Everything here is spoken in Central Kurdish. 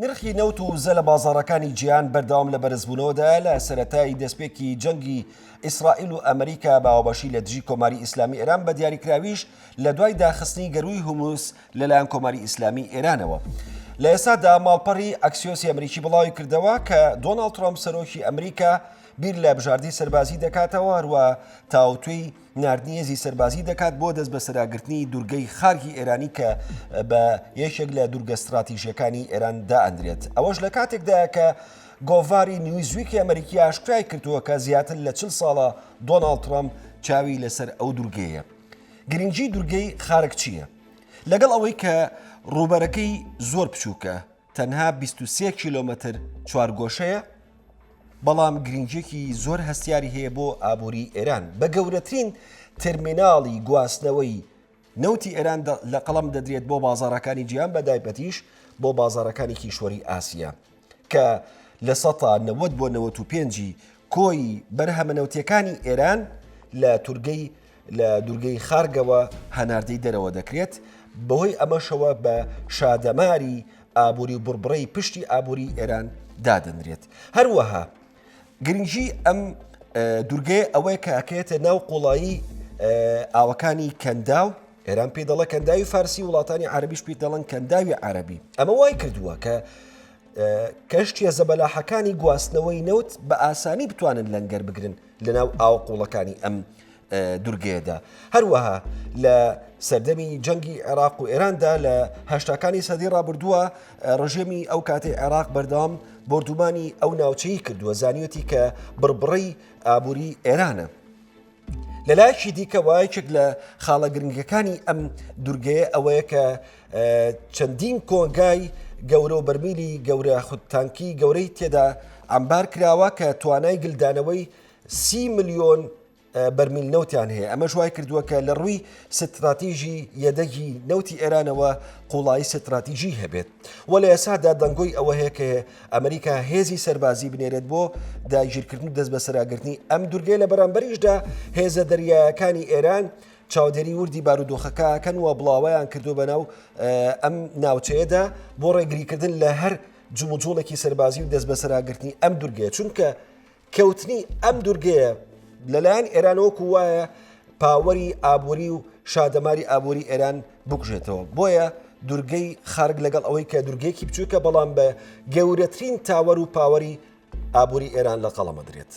نرخی نەوت و زە لە بازاڕەکانی جیهان بەردەوام لە بەرزبوونەوەدا لە سەرەتای دەستپێکی جەنگی ئیسرائیل و ئەمریکا باوەبەشی لە دژی کۆماری ئیسلامی ئێران بە دیاریکراویش لە دوای داخستنی گەروی هوموس لەلایەن کۆماری ئیسلامی ئێرانەوە. لە ئێستادا ماڵپەڕی ئەکسیۆسی ئەمریکی بڵاوی کردەوە کە دۆناڵد ترامپ سەرۆکی ئەمریکا بیر لە بژاردی سەربازی دەکاتەوە هەروە تاوتوی ناردنیێزی سەربازی دەکات بۆ دەست بە سەراگرتنی دوورگەی خارگی ئێرانی کە بە یەکێک لە دوورگە استراتیژیەکانی ئێران دائەندرێت. ئەوەش لە کاتێکدایە کە گۆڤاری نیوزویکی ئەمریکی ئاشکرای کردووە کە زیاتر لە 40 ساڵە دۆناڵد ترامپ چاوی لەسەر ئەو دوورگەیە. گرنگی دوورگەی خارگ چییە؟ لەگەڵ ئەوەی کە ڕووبەرەکەی زۆر بچووکە، تەنها 23 کیلۆمەتر چوارگۆشەیە، بەڵام گرنگێکی زۆر هەستیاری هەیە بۆ ئابووری ئێران. بە گەورەترین تەرمیناڵی گواستنەوەی نەوتی ئێران لە قەڵەم دەدرێت بۆ بازاڕەکانی جیهان، بە دایبەتیش بۆ بازاڕەکانی کیشوەری ئاسیا کە لە 90 بۆ 95 کۆی بەرهەمە نەوتیەکانی ئێران لە دوورگەی خارگەوە هەناردەی دەرەوە دەکرێت. بەهۆی ئەمەشەوە بە شادەماری ئابووری و بڕبڕەی پشتی ئابووری ئێران دادەنرێت. هەروەها گرنگی ئەم دوورگەیە ئەوەیە کە ئەکەوێتە ناو قوڵایی ئاوەکانی کەنداو، ئێران پێ دەڵە کەنداوی فارسی، وڵاتانی عەربیش پێ دەڵێن کەنداوی عەربی. ئەمە وای کردووە کە کەشتیە زەبەلاحەکانی گواستنەوەی نەوت بە ئاسانی بتوانن لەنگەر بگرن لەناو ئاوقوڵەکانی ئەم دوورگەیەدا. هەروەها لە سەردەمی جەنگی عێراق و ئێراندا لە هەشتاکانی سەدەی ڕابردووە ڕژێمی ئەو کاتێ عێراق بەردەوام بردومانی ئەو ناوچەی کردووە، زانیوەتی کە بڕبڕەی ئابووری ئێرانە. لەلایەکی دیکە وایەکێک لە خاڵە گرنگەکانی ئەم دوورگەیە ئەوەیە کە چەندین کۆنگای گەورە و بەرمیلی گەورە خودتانکی گەورەی تێدا ئەمبار کراوە کە توانای گلدانەوەی 30 ملیۆن بەرمیل نەوتیان هەیە. ئەمە ژوای کردووە کە لە ڕووی ستراتیژی یەدەگی نەوتی ئێرانەوە قوڵایی ستراتیژی هەبێت. وە لە ئێسادا دەنگۆی ئەوە هەیە کە ئەمریکا هێزی سەربازی بنێرێت بۆ داگیرکردن و دەست بە سەراگرتنی ئەم دوورگەی. لە بەرامبەریشدا هێزە دەریایەکانی ئێران چاودێری وردی بارودۆخەکەکەن و بڵاوەیان کردو بەناو ئەم ناوچەیەدا بۆ ڕێگریکردن لە هەر جوموجوڵێکی سەربازی و دەست بە سەراگرتنی ئەم دوورگەیە، چونکە کەوتنی ئەم دوورگەیە لەلایەن ئێرانەوەکو وایە پاوەری ئابووری و شادەماری ئابووری ئێران بکوژێتەوە. بۆیە دوورگەی خارگ لەگەڵ ئەوەی کە دوورگەیەکی بچووکە بەڵام بە گەورەترین تاوەر و پاوەری ئابووری ئێران لە قەڵەمە درێت.